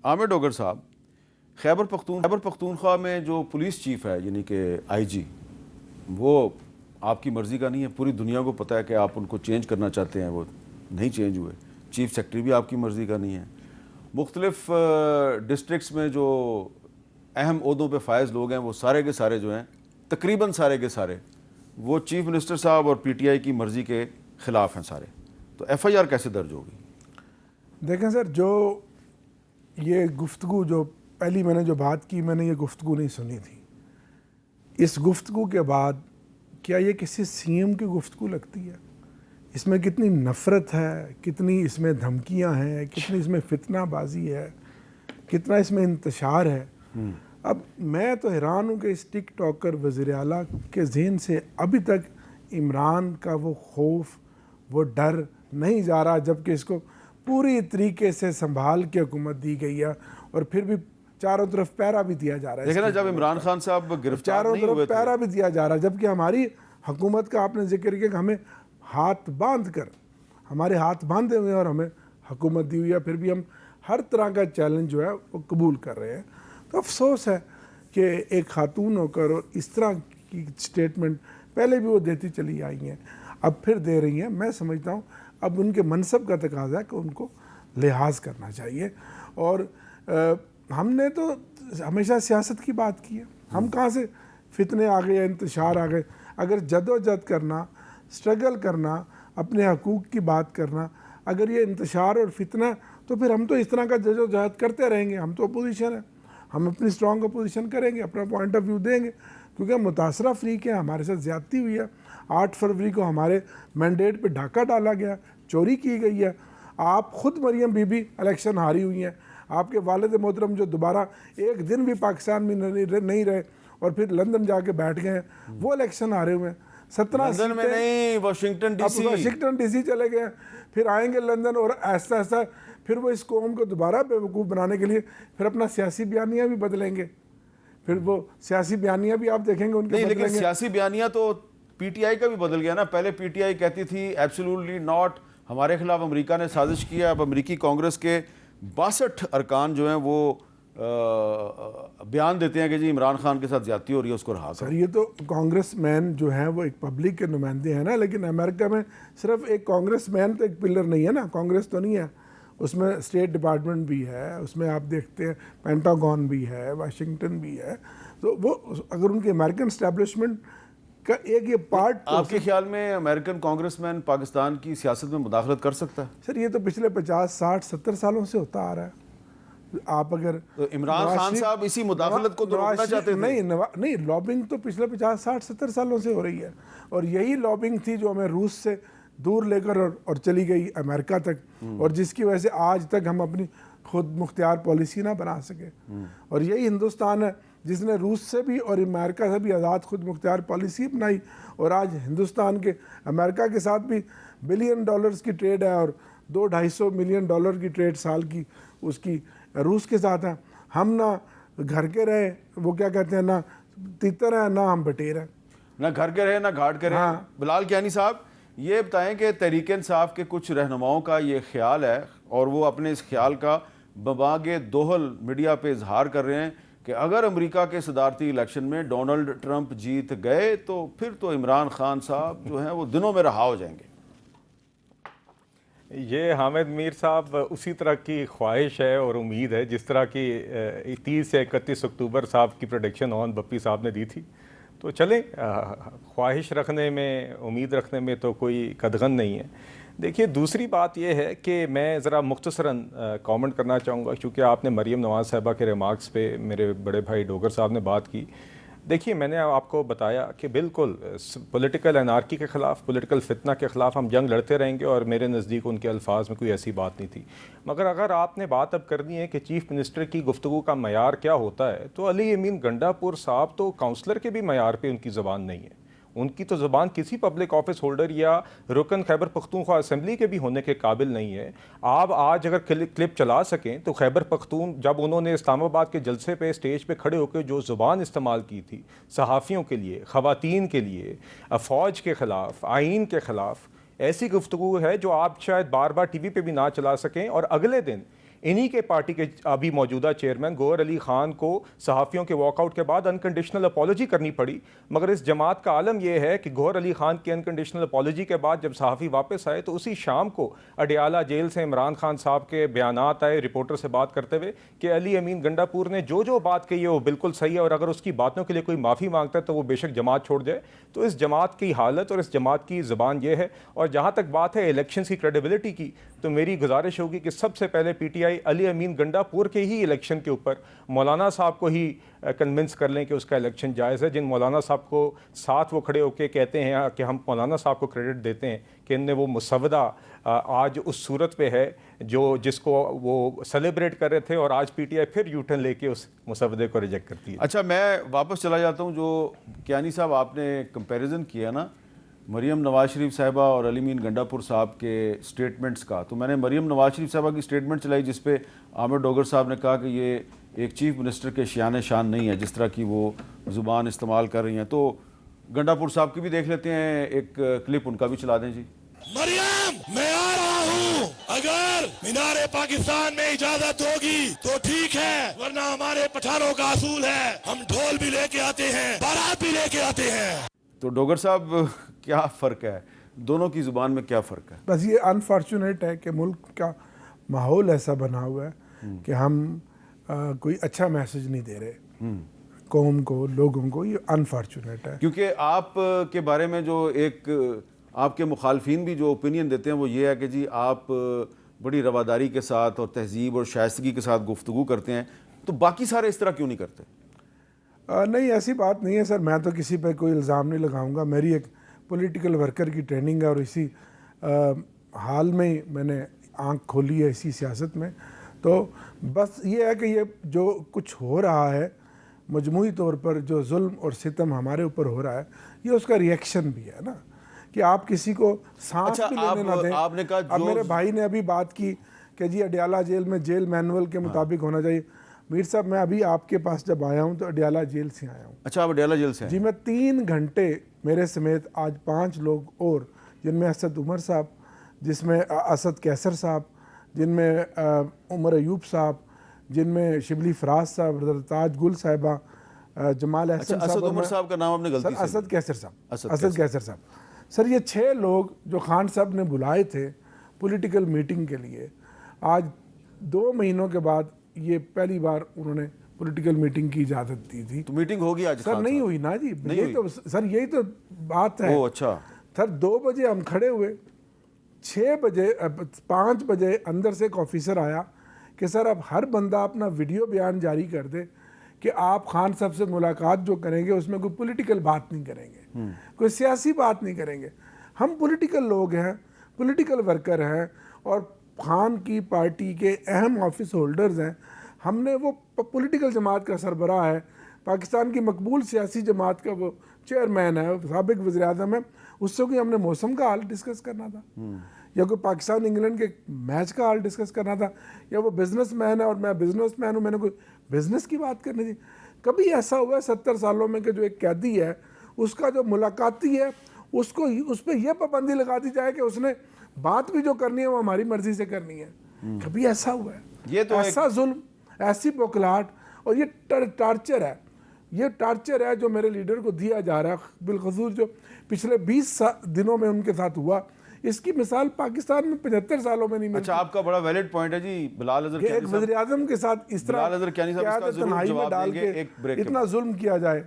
आमिर डोगर साहब, खैबर पख्तूनख्वा में जो पुलिस चीफ है यानी कि आईजी, वो आपकी मर्ज़ी का नहीं है। पूरी दुनिया को पता है कि आप उनको चेंज करना चाहते हैं, वो नहीं चेंज हुए। चीफ सेक्रेटरी भी आपकी मर्ज़ी का नहीं है। मुख्तलिफ डिस्ट्रिक्ट्स में जो अहम ओहदों पे फायज लोग हैं वो सारे के सारे जो हैं, तकरीबन सारे के सारे, वो चीफ मिनिस्टर साहब और पीटीआई की मर्ज़ी के ख़िलाफ़ हैं सारे। तो एफआईआर कैसे दर्ज होगी? देखें सर, जो ये गुफ्तगू जो पहली मैंने जो बात की, मैंने ये गुफ्तगू नहीं सुनी थी। इस गुफ्तगू के बाद क्या ये किसी सीएम की गुफ्तगू लगती है? इसमें कितनी नफ़रत है, कितनी इसमें धमकियां हैं, कितनी इसमें फितनाबाजी है, कितना इसमें इंतशार है। अब मैं तो हैरान हूँ कि इस टिक टॉकर वज़ीर आला के जहन से अभी तक इमरान का वो खौफ, वो डर नहीं जा रहा, जबकि इसको पूरी तरीके से संभाल के हुकूमत दी गई है और फिर भी चारों तरफ पैरा भी दिया जा रहा है। देखिए ना, जब इमरान खान साहब गिरफ्तार चारों नहीं हुए तरफ पैरा भी दिया जा रहा है, जबकि हमारी हुकूमत का आपने जिक्र किया कि हमें हाथ बांध कर, हमारे हाथ बांधे हुए हैं और हमें हुकूमत दी हुई है, फिर भी हम हर तरह का चैलेंज जो है वो कबूल कर रहे हैं। तो अफसोस है कि एक खातून होकर और इस तरह की स्टेटमेंट पहले भी वो देती चली आई हैं, अब फिर दे रही हैं। मैं समझता हूँ अब उनके मनसब का तकाजा है कि उनको लिहाज करना चाहिए। और हमने तो हमेशा सियासत की बात की है, हम कहाँ से फितने आ गए, इंतशार आ गए। अगर जदोजहद करना, स्ट्रगल करना, अपने हकूक़ की बात करना, अगर ये इंतशार और फितना, तो फिर हम तो इस तरह का जदोजहद करते रहेंगे। हम तो अपोजिशन है, हम अपनी स्ट्रॉन्ग अपोजिशन करेंगे, अपना पॉइंट ऑफ व्यू देंगे, क्योंकि हम मुतासरा फ्रीक हैं, हमारे साथ ज़्यादती हुई है। 8 फरवरी को हमारे मैंडेट पे डाका डाला गया, चोरी की गई है। आप ख़ुद मरियम बीबी इलेक्शन हारी हुई हैं, आपके वालिद मोहतरम जो दोबारा एक दिन भी पाकिस्तान में नहीं रहे और फिर लंदन जाके बैठ गए हैं, वो इलेक्शन हारे हुए हैं। 17 लंदन में नहीं, वाशिंगटन डीसी चले गए, फिर आएंगे लंदन, और ऐसा ऐसा फिर वो इस कौम को दोबारा बेवकूफ़ बनाने के लिए फिर अपना सियासी बयानिया भी बदलेंगे। फिर वो सियासी बयानिया भी आप देखेंगे उनके नहीं, लेकिन सियासी बयानिया तो पीटीआई का भी बदल गया ना। पहले पीटीआई कहती थी एब्सोल्युटली नॉट, हमारे खिलाफ अमेरिका ने साजिश की है। अब अमेरिकी कांग्रेस के 62 अरकान जो हैं वो बयान देते हैं कि जी इमरान खान के साथ ज्यादती हो रही है, उसको रहा करो। सर, ये तो कांग्रेस मैन जो हैं वो एक पब्लिक के नुमाइंदे हैं ना, लेकिन अमेरिका में सिर्फ एक कांग्रेस मैन तो एक पिलर नहीं है ना, कांग्रेस तो नहीं है, उसमें स्टेट डिपार्टमेंट भी है, उसमें आप देखते हैं पेंटागन भी है, वाशिंगटन भी है। तो वो अगर उनके अमेरिकन एस्टैब्लिशमेंट का एक ये पार्ट, तो आपके ख्याल में अमेरिकन कांग्रेसमैन पाकिस्तान की सियासत में मुदाखलत कर सकता है? सर, ये तो पिछले 50, 60, 70 सालों से होता आ रहा है। आप अगर तो इमरान खान साहब इसी मुदाखलत को तो रोकना चाहते थे? नहीं, लॉबिंग तो पिछले 50, 60, 70 सालों से हो रही है, और यही लॉबिंग थी जो हमें रूस से दूर लेकर और चली गई अमेरिका तक, और जिसकी वजह से आज तक हम अपनी खुद मुख्तियार पॉलिसी ना बना सके। और यही हिंदुस्तान है जिसने रूस से भी और अमेरिका से भी आज़ाद खुद मुख्तियार पॉलिसी अपनाई, और आज हिंदुस्तान के अमेरिका के साथ भी बिलियन डॉलर्स की ट्रेड है, और 200-250 मिलियन डॉलर की ट्रेड साल की उसकी रूस के साथ है। हम ना घर के रहे, वो क्या कहते हैं, ना तितर है ना हम बटेर हैं, ना घर के रहे ना घाट के रहे। हाँ। बिलाल कियानी साहब, ये बताएं कि तहरीक इंसाफ के कुछ रहनुमाओं का ये ख्याल है, और वो अपने इस ख्याल का बबागे दोहल मीडिया पे इजहार कर रहे हैं कि अगर अमेरिका के सदारती इलेक्शन में डोनाल्ड ट्रंप जीत गए तो फिर तो इमरान खान साहब जो हैं वो दिनों में रहा हो जाएंगे। ये हामिद मीर साहब उसी तरह की ख्वाहिश है और उम्मीद है जिस तरह की 30 से 31 अक्टूबर साहब की प्रोडिक्शन ऑन बप्पी साहब ने दी थी। तो चलें, ख्वाहिश रखने में, उम्मीद रखने में तो कोई कदगन नहीं है। देखिए, दूसरी बात यह है कि मैं ज़रा मुख्तसरन कमेंट करना चाहूँगा, क्योंकि आपने मरीम नवाज़ साहिबा के रिमार्क्स पे मेरे बड़े भाई डोगर साहब ने बात की। देखिए, मैंने आपको बताया कि बिल्कुल पॉलिटिकल एनार्की के ख़िलाफ़, पॉलिटिकल फितना के ख़िलाफ़ हम जंग लड़ते रहेंगे, और मेरे नज़दीक उनके अल्फाज में कोई ऐसी बात नहीं थी। मगर अगर आपने बात अब करनी है कि चीफ़ मिनिस्टर की गुफ्तगू का मयार क्या होता है, तो अली अमीन गंडापुर साहब तो काउंसलर के भी मयार पर उनकी ज़बान नहीं है। उनकी तो ज़बान किसी पब्लिक ऑफिस होल्डर या रुकन खैबर पख्तूनख्वा असम्बली के भी होने के काबिल नहीं है। आप आज अगर क्लिप चला सकें तो खैबर पख्तून जब उन्होंने इस्लामाबाद के जलसे पे स्टेज पे खड़े होकर जो ज़ुबान इस्तेमाल की थी सहाफ़ियों के लिए, ख़वातीन के लिए, फ़ौज के ख़िलाफ़, आइन के ख़िलाफ़, ऐसी गुफ्तगू है जो आप शायद बार बार TV पे भी ना चला सकें, और अगले दिन इन्हीं के पार्टी के अभी मौजूदा चेयरमैन गौहर अली खान को सहाफ़ियों के वॉकआउट के बाद अनकंडीशनल अपॉलॉजी करनी पड़ी। मगर इस जमात का आलम यह है कि गौहर अली खान की अनकंडीशनल अपॉलॉजी के बाद जब सहाफ़ी वापस आए तो उसी शाम को अडियाला जेल से इमरान खान साहब के बयानात आए रिपोर्टर से बात करते हुए कि अली अमीन गंडापुर ने जो बात कही है वो बिल्कुल सही है और अगर उसकी बातों के लिए कोई माफ़ी मांगता है तो वो बेशक जमात छोड़ जाए। तो इस जमात की हालत और इस जमात की ज़बान ये है। और जहाँ तक बात है इलेक्शन की क्रेडिबिलिटी की, तो मेरी गुजारिश होगी कि सबसे पहले पीटीआई अली अमीन गंडापुर के ही इलेक्शन के ऊपर मौलाना साहब को ही कन्विंस कर लें कि उसका इलेक्शन जायज़ है। जिन मौलाना साहब को साथ वो खड़े होकर कहते हैं कि हम मौलाना साहब को क्रेडिट देते हैं कि इनने वो मुसवदा आज उस सूरत पे है जिसको वो सेलिब्रेट कर रहे थे, और आज पीटीआई फिर यूटर्न लेके उस मुसवदे को रिजेक्ट करती है। अच्छा, मैं वापस चला जाता हूँ। जो कियानी साहब आपने कंपैरिजन किया ना मरियम नवाज शरीफ साहिबा और अली अमीन गंडापुर साहब के स्टेटमेंट्स का, तो मैंने मरियम नवाज शरीफ साहिबा की स्टेटमेंट चलाई जिस पे आमिर डोगर साहब ने कहा कि ये एक चीफ मिनिस्टर के शान शान नहीं है जिस तरह की वो ज़ुबान इस्तेमाल कर रही हैं। तो गंडापुर साहब की भी देख लेते हैं, एक क्लिप उनका भी चला दें जी। मरियम, मैं आ रहा हूँ, अगर मीनारे पाकिस्तान में इजाजत होगी तो ठीक है, वरना हमारे पठानों का असूल है हम ढोल भी लेके आते हैं, बारात भी लेके आते हैं। तो डोगर साहब, क्या फ़र्क है दोनों की ज़ुबान में, क्या फ़र्क है? बस ये अनफॉर्चुनेट है कि मुल्क का माहौल ऐसा बना हुआ है कि हम कोई अच्छा मैसेज नहीं दे रहे कौम को, लोगों को। ये अनफॉर्चुनेट है क्योंकि आप के बारे में जो एक आपके मुखालफिन भी जो ओपिनियन देते हैं वो ये है कि जी आप बड़ी रवादारी के साथ और तहजीब और शाइस्तगी के साथ गुफ्तगू करते हैं, तो बाकी सारे इस तरह क्यों नहीं करते? नहीं, ऐसी बात नहीं है सर। मैं तो किसी पे कोई इल्ज़ाम नहीं लगाऊंगा। मेरी एक पॉलिटिकल वर्कर की ट्रेनिंग है और इसी हाल में ही मैंने आंख खोली है इसी सियासत में। तो बस ये है कि ये जो कुछ हो रहा है मजमूई तौर पर, जो जुल्म और सितम हमारे ऊपर हो रहा है, ये उसका रिएक्शन भी है ना, कि आप किसी को सांस भी लेने ना दें। आपने कहा अब मेरे भाई ने अभी बात की कि जी अडियाला जेल में जेल मैनुअल के मुताबिक होना चाहिए। मीर साहब, मैं अभी आपके पास जब आया हूँ तो अडियाला जेल से आया हूँ। अच्छा, आप अडियाला जेल से? जी, मैं 3 घंटे, मेरे समेत आज 5 लोग और, जिनमें असद उमर साहब, जिसमें असद कैसर साहब, जिनमें उमर अयूब साहब, जिनमें शिबली फराज साहब, ताज गुल साहिबा, जमाल अहसन साहब। असद उमर साहब का नाम आपने गलती से? असद कैसर साहब, असद कैसर साहब। सर, ये 6 लोग जो खान साहब ने बुलाए थे पॉलिटिकल मीटिंग के लिए, आज 2 महीनों के बाद ये पहली बार उन्होंने पॉलिटिकल मीटिंग की इजाज़त दी थी। तो मीटिंग होगी आज? सर नहीं हुई ना जी, ये तो सर यही तो बात है। ओह अच्छा। सर 2 बजे हम खड़े हुए, 6 बजे 5 बजे अंदर से एक ऑफिसर आया कि सर अब हर बंदा अपना वीडियो बयान जारी कर दे कि आप खान साहब से मुलाकात जो करेंगे उसमें कोई पॉलिटिकल बात नहीं करेंगे, कोई सियासी बात नहीं करेंगे। हम पॉलिटिकल लोग हैं, पॉलिटिकल वर्कर हैं और खान की पार्टी के अहम ऑफिस होल्डर्स हैं। हमने वो पॉलिटिकल जमात का सरबराह है, पाकिस्तान की मकबूल सियासी जमात का वो चेयरमैन है, साबिक वज़ीर-ए-आज़म है, उससे कोई हमने मौसम का हाल डिस्कस करना था, या कोई पाकिस्तान इंग्लैंड के मैच का हाल डिस्कस करना था, या वो बिजनेसमैन है और मैं बिजनेसमैन हूँ, मैंने कोई बिजनेस की बात करनी थी। कभी ऐसा हुआ 70 सालों में कि जो एक कैदी है उसका जो मुलाकाती है उसको उस पर यह पाबंदी लगा दी जाए कि उसने बात भी जो करनी है वो हमारी मर्जी से करनी है? कभी ऐसा हुआ है? ये तो ऐसा जुल्म, ऐसी बौखलाहट और ये टार्चर है, ये टार्चर है जो मेरे लीडर को दिया जा रहा है, बिलखसूस जो पिछले 20 दिनों में उनके साथ हुआ। इसकी मिसाल पाकिस्तान में 75 सालों में नहीं मिली। अच्छा, आपका बड़ा वैलिड पॉइंट है जी। बिलाल अजहर एक वज़ीर-ए-आज़म के साथ इस तरह बिलाल अज़हर कियानी साहब इसका जरूर तन्हाई में जवाब डाल देंगे के एक ब्रेक के इतना जुल्म किया जाए।